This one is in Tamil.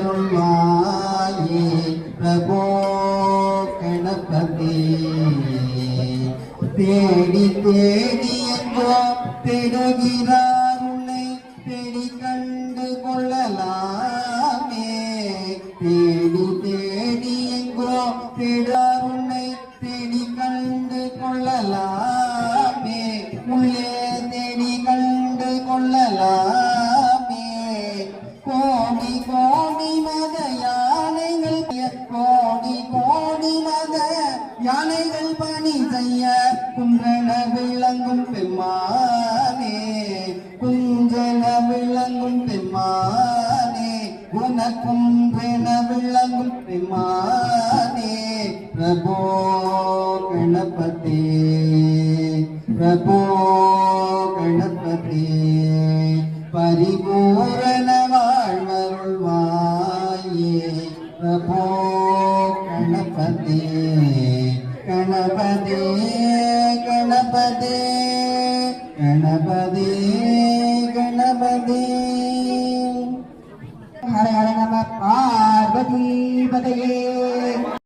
வாழ்வருள்வாயே பிரபோ கணபதி. தேடி தேடி எங்கோ தேடுகிறார் உன்னை தேடி கண்டு கொள்ளலாமே. தேடி தேடி எங்கோ தேடார் உன்னை தேடி கண்டு கொள்ளலாமே. உள்ளே தேடி கண்டு கொள்ளலாமே. கோடி கோடி மத யானைகள் கோடி கோடி மத யானைகள் பணி செய்ய குன்றன விளங்கும் பெம்மானே. குன்றன விளங்கும் பெம்மானே குணக்குன்றன விளங்கும் பெம்மானே. பிரபோ கணபதி பிரபோ கணபதி. பரிபூரண வாழ்வருள்வாயே பிரபோ கணபதி. கணபதி கணபதி கணபதி கணபதி.